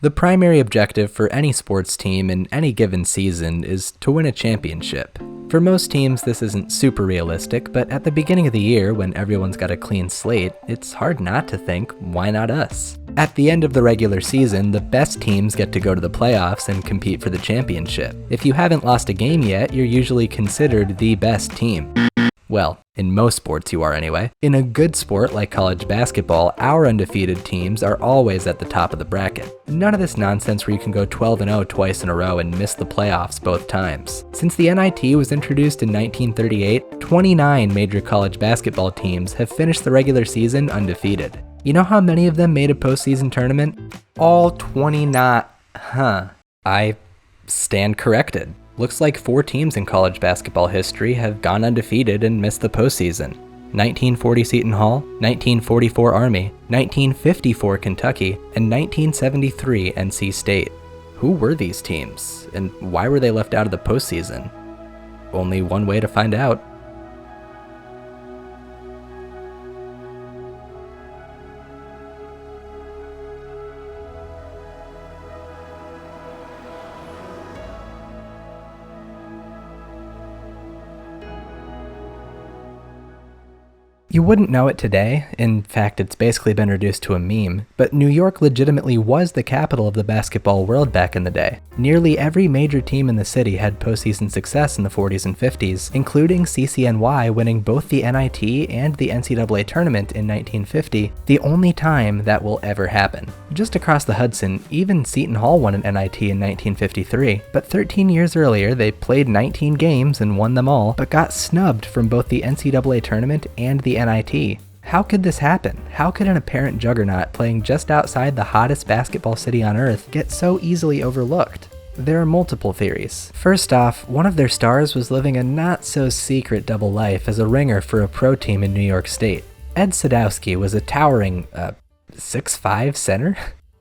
The primary objective for any sports team in any given season is to win a championship. For most teams, this isn't super realistic, but at the beginning of the year, when everyone's got a clean slate, it's hard not to think, why not us? At the end of the regular season, the best teams get to go to the playoffs and compete for the championship. If you haven't lost a game yet, you're usually considered the best team. Well, in most sports you are anyway. In a good sport like college basketball, our undefeated teams are always at the top of the bracket. None of this nonsense where you can go 12-0 twice in a row and miss the playoffs both times. Since the NIT was introduced in 1938, 29 major college basketball teams have finished the regular season undefeated. You know how many of them made a postseason tournament? All 29. I stand corrected. Looks like 4 teams in college basketball history have gone undefeated and missed the postseason. 1940 Seton Hall, 1944 Army, 1954 Kentucky, and 1973 NC State. Who were these teams, and why were they left out of the postseason? Only one way to find out. You wouldn't know it today, in fact it's basically been reduced to a meme, but New York legitimately was the capital of the basketball world back in the day. Nearly every major team in the city had postseason success in the 40s and 50s, including CCNY winning both the NIT and the NCAA tournament in 1950, the only time that will ever happen. Just across the Hudson, even Seton Hall won an NIT in 1953, but 13 years earlier they played 19 games and won them all, but got snubbed from both the NCAA tournament and the NIT. How could this happen? How could an apparent juggernaut playing just outside the hottest basketball city on earth get so easily overlooked? There are multiple theories. First off, one of their stars was living a not-so-secret double life as a ringer for a pro team in New York State. Ed Sadowski was a towering, 6'5" center?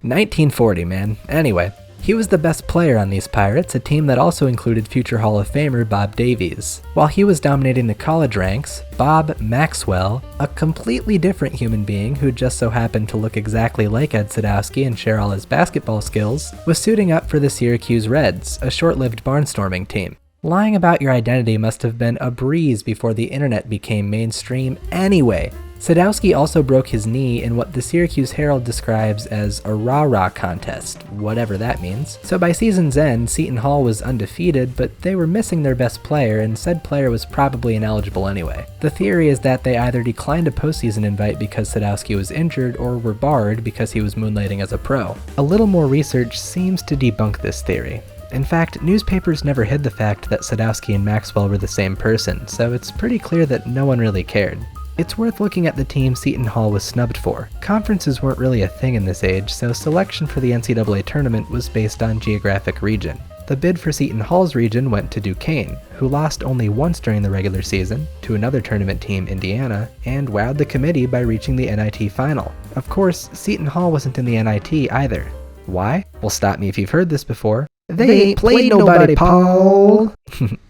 1940, man. Anyway, he was the best player on these Pirates, a team that also included future Hall of Famer Bob Davies. While he was dominating the college ranks, Bob Maxwell, a completely different human being who just so happened to look exactly like Ed Sadowski and share all his basketball skills, was suiting up for the Syracuse Reds, a short-lived barnstorming team. Lying about your identity must have been a breeze before the internet became mainstream anyway. Sadowski also broke his knee in what the Syracuse Herald describes as a rah-rah contest, whatever that means. So by season's end, Seton Hall was undefeated, but they were missing their best player, and said player was probably ineligible anyway. The theory is that they either declined a postseason invite because Sadowski was injured, or were barred because he was moonlighting as a pro. A little more research seems to debunk this theory. In fact, newspapers never hid the fact that Sadowski and Maxwell were the same person, so it's pretty clear that no one really cared. It's worth looking at the team Seton Hall was snubbed for. Conferences weren't really a thing in this age, so selection for the NCAA tournament was based on geographic region. The bid for Seton Hall's region went to Duquesne, who lost only once during the regular season, to another tournament team, Indiana, and wowed the committee by reaching the NIT final. Of course, Seton Hall wasn't in the NIT either. Why? Well, stop me if you've heard this before. They ain't played nobody, Paul!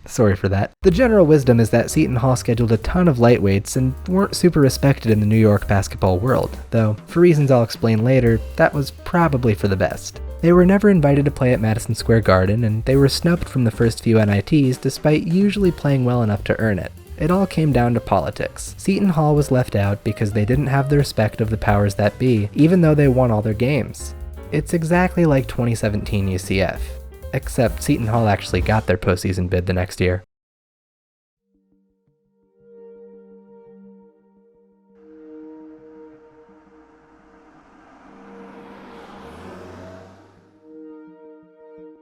Sorry for that. The general wisdom is that Seton Hall scheduled a ton of lightweights and weren't super respected in the New York basketball world, though, for reasons I'll explain later, that was probably for the best. They were never invited to play at Madison Square Garden, and they were snubbed from the first few NITs despite usually playing well enough to earn it. It all came down to politics. Seton Hall was left out because they didn't have the respect of the powers that be, even though they won all their games. It's exactly like 2017 UCF. Except Seton Hall actually got their postseason bid the next year.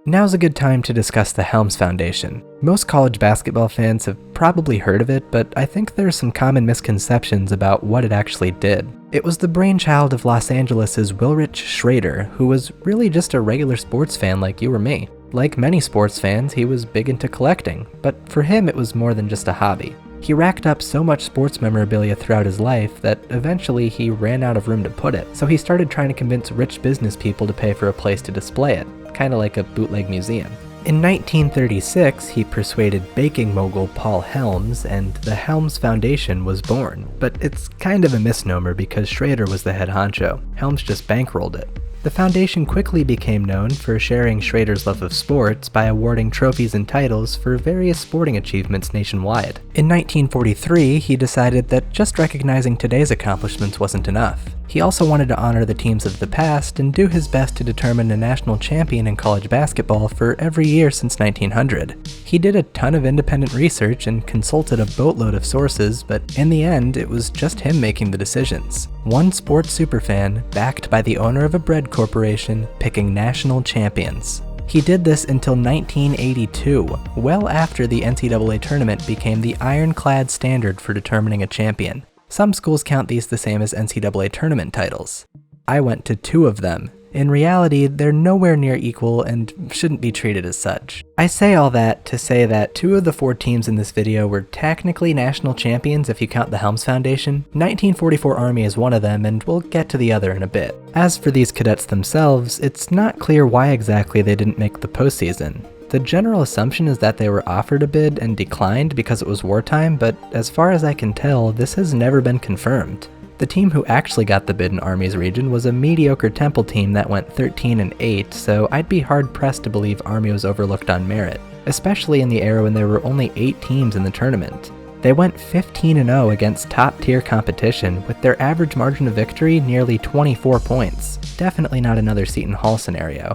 Now's a good time to discuss the Helms Foundation. Most college basketball fans have probably heard of it, but I think there are some common misconceptions about what it actually did. It was the brainchild of Los Angeles' Wilrich Schrader, who was really just a regular sports fan like you or me. Like many sports fans, he was big into collecting, but for him it was more than just a hobby. He racked up so much sports memorabilia throughout his life that eventually he ran out of room to put it, so he started trying to convince rich business people to pay for a place to display it, kind of like a bootleg museum. In 1936, he persuaded baking mogul Paul Helms, and the Helms Foundation was born. But it's kind of a misnomer because Schrader was the head honcho. Helms just bankrolled it. The foundation quickly became known for sharing Schrader's love of sports by awarding trophies and titles for various sporting achievements nationwide. In 1943, he decided that just recognizing today's accomplishments wasn't enough. He also wanted to honor the teams of the past and do his best to determine a national champion in college basketball for every year since 1900. He did a ton of independent research and consulted a boatload of sources, but in the end, it was just him making the decisions. One sports superfan, backed by the owner of a bread corporation, picking national champions. He did this until 1982, well after the NCAA tournament became the ironclad standard for determining a champion. Some schools count these the same as NCAA tournament titles. I went to 2 of them. In reality, they're nowhere near equal and shouldn't be treated as such. I say all that to say that 2 of the 4 teams in this video were technically national champions if you count the Helms Foundation. 1944 Army is one of them, and we'll get to the other in a bit. As for these cadets themselves, it's not clear why exactly they didn't make the postseason. The general assumption is that they were offered a bid and declined because it was wartime, but as far as I can tell, this has never been confirmed. The team who actually got the bid in Army's region was a mediocre Temple team that went 13-8, so I'd be hard-pressed to believe Army was overlooked on merit, especially in the era when there were only 8 teams in the tournament. They went 15-0 against top-tier competition, with their average margin of victory nearly 24 points. Definitely not another Seton Hall scenario.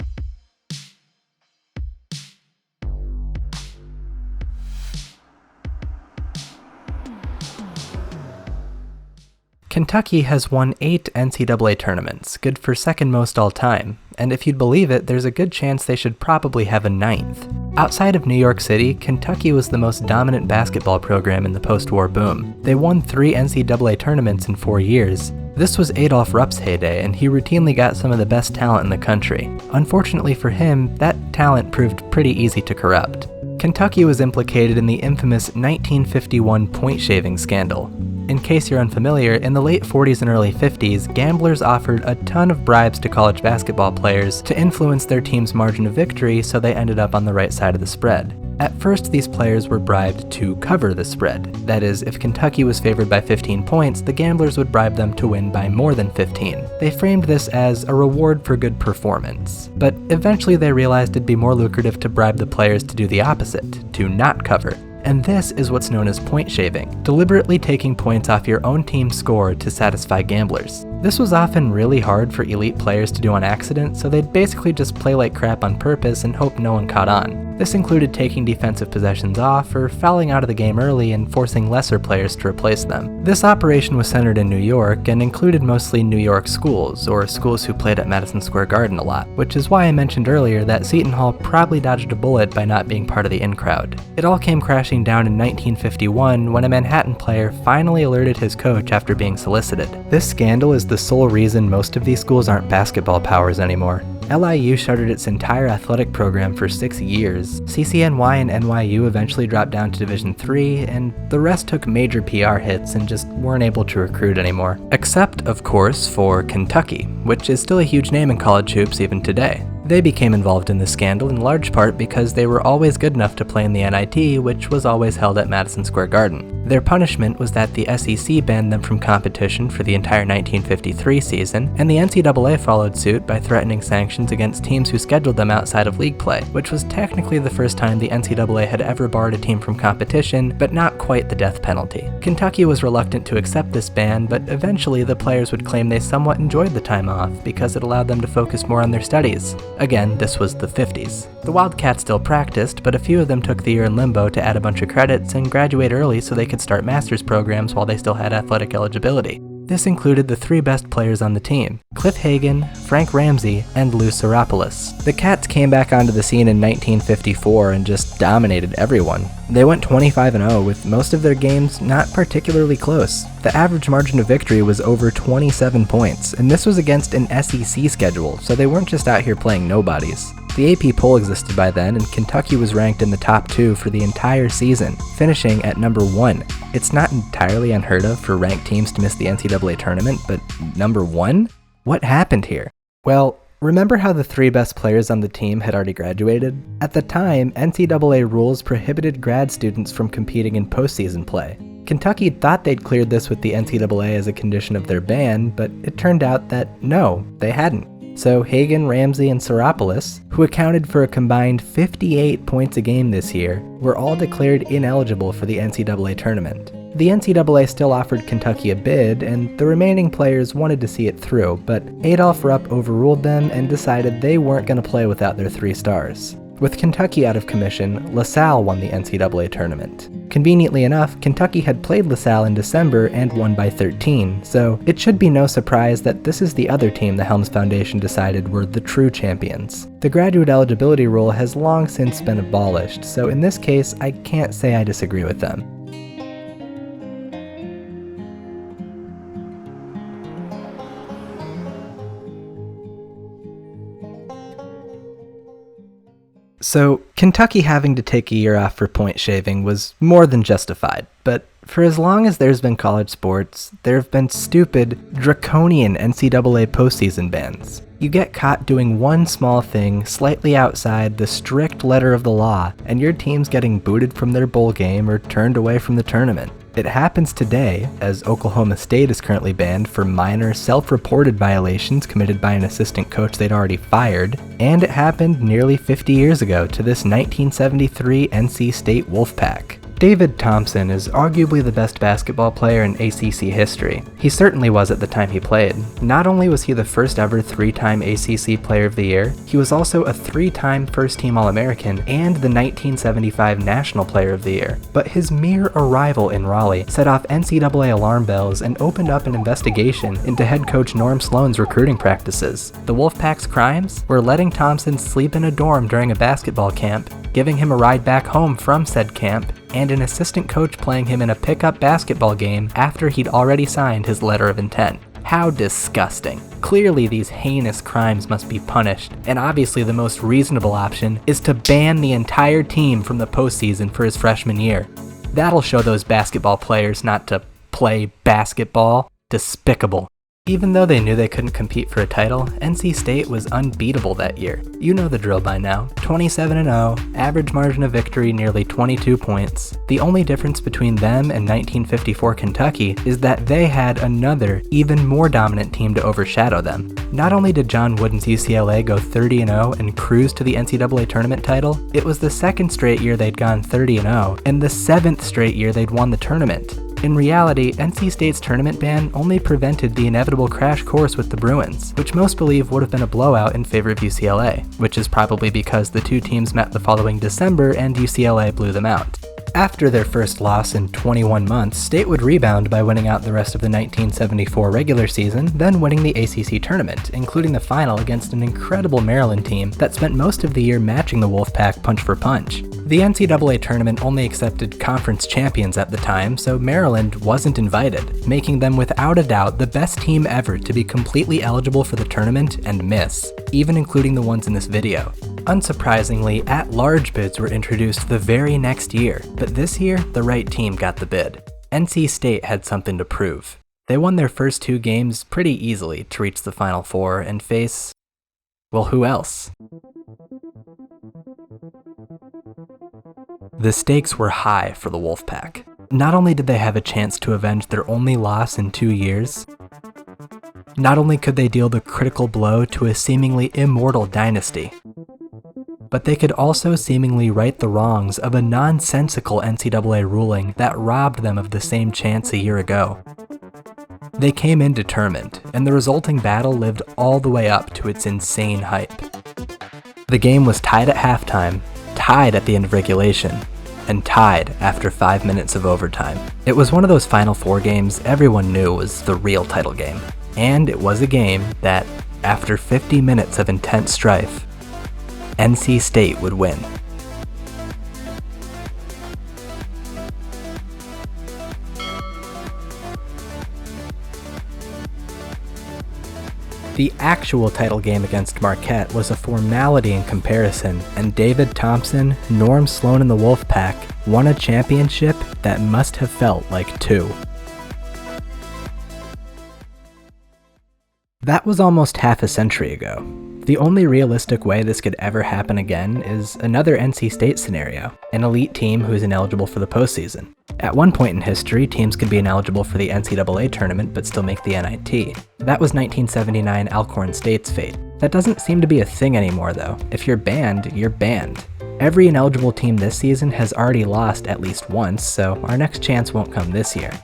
Kentucky has won 8 NCAA tournaments, good for second most all time, and if you'd believe it, there's a good chance they should probably have a 9th. Outside of New York City, Kentucky was the most dominant basketball program in the post-war boom. They won 3 NCAA tournaments in 4 years. This was Adolph Rupp's heyday, and he routinely got some of the best talent in the country. Unfortunately for him, that talent proved pretty easy to corrupt. Kentucky was implicated in the infamous 1951 point shaving scandal. In case you're unfamiliar, in the late 40s and early 50s, gamblers offered a ton of bribes to college basketball players to influence their team's margin of victory so they ended up on the right side of the spread. At first, these players were bribed to cover the spread. That is, if Kentucky was favored by 15 points, the gamblers would bribe them to win by more than 15. They framed this as a reward for good performance. But eventually they realized it'd be more lucrative to bribe the players to do the opposite, to not cover. And this is what's known as point shaving, deliberately taking points off your own team's score to satisfy gamblers. This was often really hard for elite players to do on accident, so they'd basically just play like crap on purpose and hope no one caught on. This included taking defensive possessions off or fouling out of the game early and forcing lesser players to replace them. This operation was centered in New York and included mostly New York schools, or schools who played at Madison Square Garden a lot, which is why I mentioned earlier that Seton Hall probably dodged a bullet by not being part of the in-crowd. It all came crashing down in 1951 when a Manhattan player finally alerted his coach after being solicited. This scandal is the sole reason most of these schools aren't basketball powers anymore. LIU shuttered its entire athletic program for 6 years. CCNY and NYU eventually dropped down to Division III, and the rest took major PR hits and just weren't able to recruit anymore. Except, of course, for Kentucky, which is still a huge name in college hoops even today. They became involved in this scandal in large part because they were always good enough to play in the NIT, which was always held at Madison Square Garden. Their punishment was that the SEC banned them from competition for the entire 1953 season, and the NCAA followed suit by threatening sanctions against teams who scheduled them outside of league play, which was technically the first time the NCAA had ever barred a team from competition, but not quite the death penalty. Kentucky was reluctant to accept this ban, but eventually the players would claim they somewhat enjoyed the time off because it allowed them to focus more on their studies. Again, this was the 50s. The Wildcats still practiced, but a few of them took the year in limbo to add a bunch of credits and graduate early so they could start master's programs while they still had athletic eligibility. This included the 3 best players on the team, Cliff Hagan, Frank Ramsey, and Lou Saropoulos. The Cats came back onto the scene in 1954 and just dominated everyone. They went 25-0 with most of their games not particularly close. The average margin of victory was over 27 points, and this was against an SEC schedule, so they weren't just out here playing nobodies. The AP poll existed by then, and Kentucky was ranked in the top 2 for the entire season, finishing at number 1. It's not entirely unheard of for ranked teams to miss the NCAA tournament, but number 1? What happened here? Well, remember how the 3 best players on the team had already graduated? At the time, NCAA rules prohibited grad students from competing in postseason play. Kentucky thought they'd cleared this with the NCAA as a condition of their ban, but it turned out that no, they hadn't. so Hagan, Ramsey, and Seropoulos, who accounted for a combined 58 points a game this year, were all declared ineligible for the NCAA tournament. The NCAA still offered Kentucky a bid, and the remaining players wanted to see it through, but Adolph Rupp overruled them and decided they weren't going to play without their 3 stars. With Kentucky out of commission, LaSalle won the NCAA tournament. Conveniently enough, Kentucky had played LaSalle in December and won by 13, so it should be no surprise that this is the other team the Helms Foundation decided were the true champions. The graduate eligibility rule has long since been abolished, so in this case, I can't say I disagree with them. So, Kentucky having to take a year off for point shaving was more than justified, but for as long as there's been college sports, there have been stupid, draconian NCAA postseason bans. You get caught doing one small thing slightly outside the strict letter of the law, and your team's getting booted from their bowl game or turned away from the tournament. It happens today, as Oklahoma State is currently banned for minor self-reported violations committed by an assistant coach they'd already fired, and it happened nearly 50 years ago to this 1973 NC State Wolfpack. David Thompson is arguably the best basketball player in ACC history. He certainly was at the time he played. Not only was he the first ever 3-time ACC Player of the Year, he was also a 3-time first-team All-American and the 1975 National Player of the Year. But his mere arrival in Raleigh set off NCAA alarm bells and opened up an investigation into head coach Norm Sloan's recruiting practices. The Wolfpack's crimes were letting Thompson sleep in a dorm during a basketball camp, giving him a ride back home from said camp, and an assistant coach playing him in a pickup basketball game after he'd already signed his letter of intent. How disgusting. Clearly these heinous crimes must be punished, and obviously the most reasonable option is to ban the entire team from the postseason for his freshman year. That'll show those basketball players not to play basketball. Despicable. Even though they knew they couldn't compete for a title, NC State was unbeatable that year. You know the drill by now. 27-0, average margin of victory nearly 22 points. The only difference between them and 1954 Kentucky is that they had another, even more dominant team to overshadow them. Not only did John Wooden's UCLA go 30-0 and cruise to the NCAA tournament title, it was the second straight year they'd gone 30-0, and the 7th straight year they'd won the tournament. In reality, NC State's tournament ban only prevented the inevitable crash course with the Bruins, which most believe would have been a blowout in favor of UCLA, which is probably because the two teams met the following December and UCLA blew them out. After their first loss in 21 months, State would rebound by winning out the rest of the 1974 regular season, then winning the ACC tournament, including the final against an incredible Maryland team that spent most of the year matching the Wolfpack punch for punch. The NCAA tournament only accepted conference champions at the time, so Maryland wasn't invited, making them without a doubt the best team ever to be completely eligible for the tournament and miss, even including the ones in this video. Unsurprisingly, at-large bids were introduced the very next year, but this year, the right team got the bid. NC State had something to prove. They won their first 2 games pretty easily to reach the Final Four and face, well, who else? The stakes were high for the Wolfpack. Not only did they have a chance to avenge their only loss in 2 years, not only could they deal the critical blow to a seemingly immortal dynasty, but they could also seemingly right the wrongs of a nonsensical NCAA ruling that robbed them of the same chance a year ago. They came in determined, and the resulting battle lived all the way up to its insane hype. The game was tied at halftime, tied at the end of regulation, and tied after 5 minutes of overtime. It was one of those Final Four games everyone knew was the real title game, and it was a game that, after 50 minutes of intense strife, NC State would win. The actual title game against Marquette was a formality in comparison, and David Thompson, Norm Sloan and the Wolfpack won a championship that must have felt like 2. That was almost half a century ago. The only realistic way this could ever happen again is another NC State scenario, an elite team who is ineligible for the postseason. At one point in history, teams could be ineligible for the NCAA tournament but still make the NIT. That was 1979 Alcorn State's fate. That doesn't seem to be a thing anymore though. If you're banned, you're banned. Every ineligible team this season has already lost at least once, so our next chance won't come this year.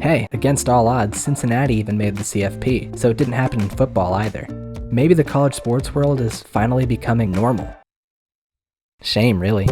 Hey, against all odds, Cincinnati even made the CFP, so it didn't happen in football either. Maybe the college sports world is finally becoming normal. Shame, really.